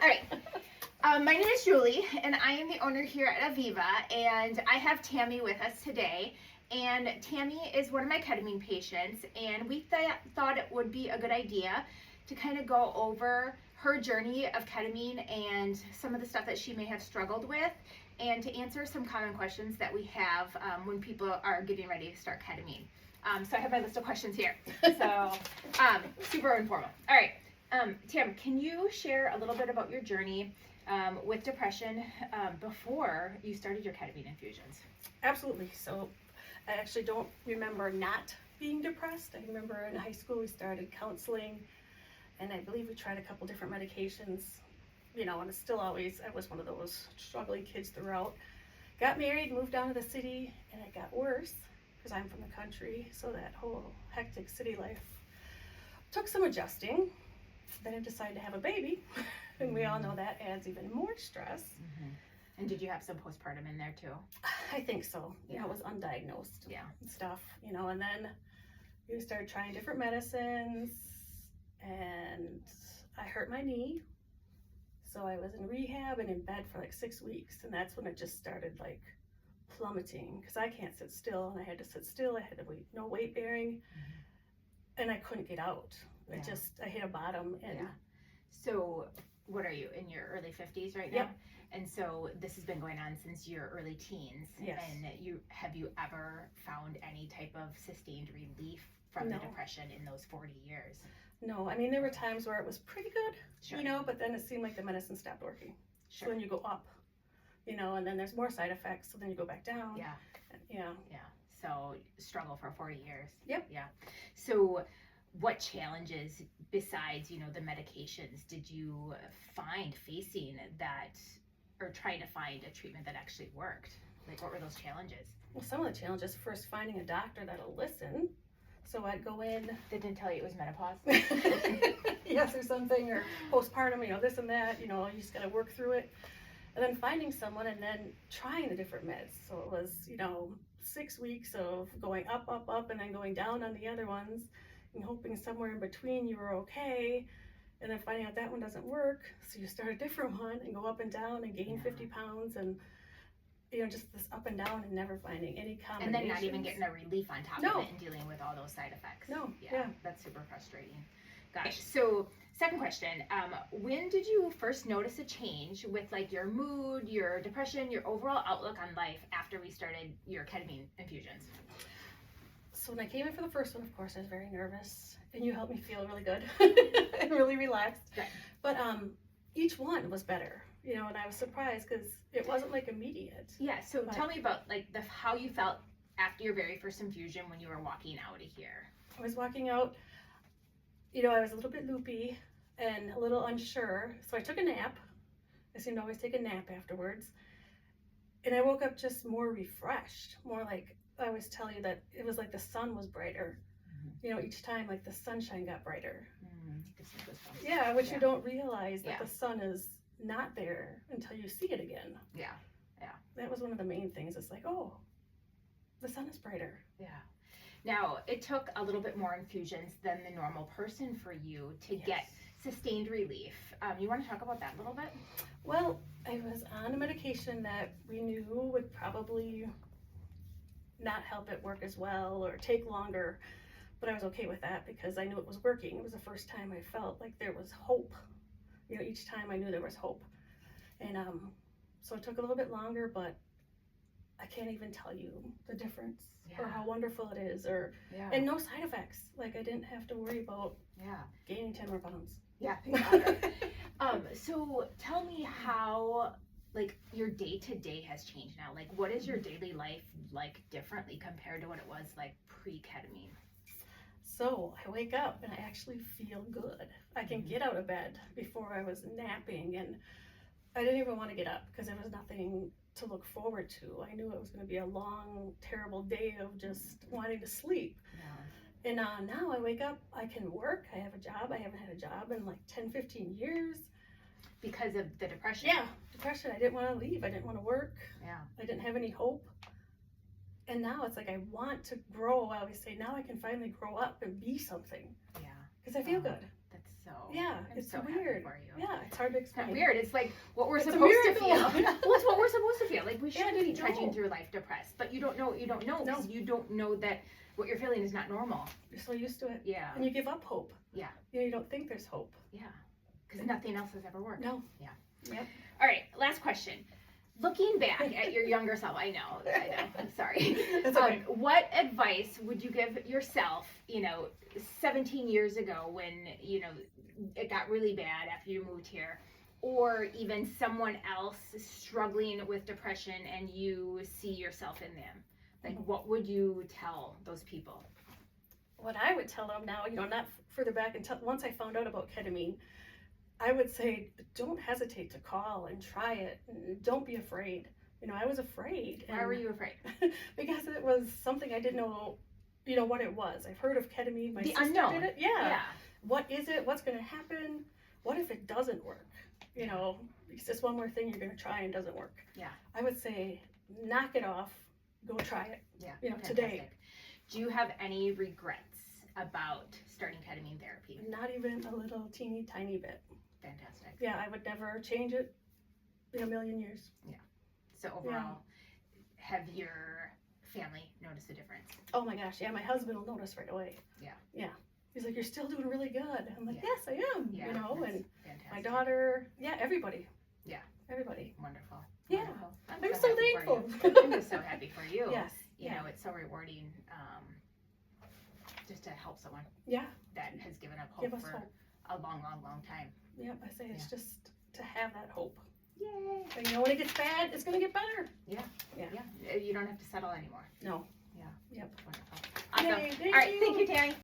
All right. My name is Julie, and I am the owner here at AVIVA, and I have Tammy with us today. And Tammy is one of my ketamine patients, and we thought it would be a good idea to kind of go over her journey of ketamine and some of the stuff that she may have struggled with, and to answer some common questions that we have when people are getting ready to start ketamine. So I have my list of questions here. So super informal. All right. Tam, can you share a little bit about your journey with depression before you started your ketamine infusions? Absolutely. So I actually don't remember not being depressed. I remember in high school we started counseling, and I believe we tried a couple different medications, you know, and it's still always, I was one of those struggling kids throughout. Got married, moved down to the city, and it got worse because I'm from the country, so that whole hectic city life took some adjusting. Then I decided to have a baby, and we all know that adds even more stress. Mm-hmm. And did you have some postpartum in there too? I think so. Yeah. You know, it was undiagnosed and stuff, you know, and then we started trying different medicines, and I hurt my knee. So I was in rehab and in bed for like 6 weeks, and that's when it just started like plummeting because I can't sit still, and I had to sit still. I had to wait, no weight bearing, and I couldn't get out. I hit a bottom. And so what are you, in your early 50s right now? Yep. And so this has been going on since your early teens. Yes. And have you ever found any type of sustained relief from the depression in those 40 years? No, I mean, there were times where it was pretty good, Sure. you know, but then it seemed like the medicine stopped working. Sure. So then you go up, you know, and then there's more side effects, so then you go back down. Yeah. Yeah. Yeah. So struggle for 40 years. Yep. Yeah. So what challenges besides, you know, the medications did you find facing that, or trying to find a treatment that actually worked? Like, what were those challenges? Well, some of the challenges, first finding a doctor that'll listen. So I'd go in. They didn't tell you it was menopause? Yes, or something, or postpartum, you know, this and that, you know, you just got to work through it. And then finding someone and then trying the different meds. So it was, you know, 6 weeks of going up, up, up, and then going down on the other ones, and hoping somewhere in between you were okay, and then finding out that one doesn't work, so you start a different one and go up and down and gain 50 pounds, and you know, just this up and down and never finding any combinations. And then not even getting a relief on top of it and dealing with all those side effects. Yeah. That's super frustrating. Gosh. So second question, when did you first notice a change with like your mood, your depression, your overall outlook on life after we started your ketamine infusions? So when I came in for the first one, of course, I was very nervous, and you helped me feel really good and really relaxed. Right. But each one was better, you know, and I was surprised because it wasn't like immediate. Yeah. So tell me about like how you felt after your very first infusion when you were walking out of here. I was walking out, you know, I was a little bit loopy and a little unsure, so I took a nap. I seem to always take a nap afterwards, and I woke up just more refreshed, more like, I always tell you that it was like the sun was brighter. Mm-hmm. You know, each time like the sunshine got brighter. Mm-hmm. Yeah, which you don't realize that the sun is not there until you see it again. Yeah. That was one of the main things. It's like, oh, the sun is brighter. Yeah. Now, it took a little bit more infusions than the normal person for you to get sustained relief. You want to talk about that a little bit? Well, I was on a medication that we knew would probably not help it work as well or take longer, but I was okay with that because I knew it was working. It was the first time I felt like there was hope. You know, each time I knew there was hope. And so it took a little bit longer, but I can't even tell you the difference or how wonderful it is, or and no side effects. Like, I didn't have to worry about gaining 10 more pounds. Yeah. So tell me how, like, your day-to-day has changed now. Like, what is your daily life like differently compared to what it was like pre-ketamine? So I wake up and I actually feel good. I can get out of bed. Before I was napping, and I didn't even want to get up because there was nothing to look forward to. I knew it was going to be a long, terrible day of just wanting to sleep. And now I wake up, I can work, I have a job. I haven't had a job in like 10, 15 years. Because of the depression? Yeah, depression. I didn't want to leave. I didn't want to work. Yeah. I didn't have any hope. And now it's like I want to grow. I always say, now I can finally grow up and be something. Yeah. Because I feel good. That's So Yeah, I'm it's so happy weird. for you. Yeah, it's hard to It's kind explain. of weird. It's like what we're It's a supposed to miracle. feel. Well, it's what we're supposed to feel. Like we Yeah, I shouldn't be didn't trudging know. through life depressed, but you don't know what you don't know No. because you don't know that what you're feeling is not normal. You're so used to it. Yeah. And you give up hope. Yeah. You don't think there's hope. Yeah. Because nothing else has ever worked. No. Yeah. Yep. All right. Last question. Looking back at your younger self, I know. I'm sorry. That's okay. What advice would you give yourself, 17 years ago when, it got really bad after you moved here, or even someone else struggling with depression and you see yourself in them? Like, what would you tell those people? What I would tell them now, not further back until once I found out about ketamine, I would say, don't hesitate to call and try it. And don't be afraid. I was afraid. Why were you afraid? Because it was something I didn't know, what it was. I've heard of ketamine. My The sister unknown. did it. Yeah. What is it? What's going to happen? What if it doesn't work? It's just one more thing you're going to try and doesn't work. Yeah. I would say, knock it off. Go try it. Yeah. Today. Fantastic. Do you have any regrets about starting ketamine therapy? Not even a little teeny tiny bit. Fantastic. Yeah, I would never change it in a million years. So overall, have your family noticed a difference? Oh my gosh, yeah, my husband will notice right away. Yeah. He's like, you're still doing really good. I'm like, yes, I am. Yeah, and fantastic. my daughter, everybody. Yeah. Everybody. Wonderful. Yeah. Wonderful. I'm so happy for thankful. you. I'm just so happy for you. Yes. It's so rewarding just to help someone Yeah. that has given up Give hope us for hope. a long, long, long time. Yep, I say it's just to have that hope. Yay. And when it gets bad, it's going to get better. Yeah. You don't have to settle anymore. No. Yeah. Yep. Wonderful. Awesome. Yay, thank All right. you. Thank you, Tammy.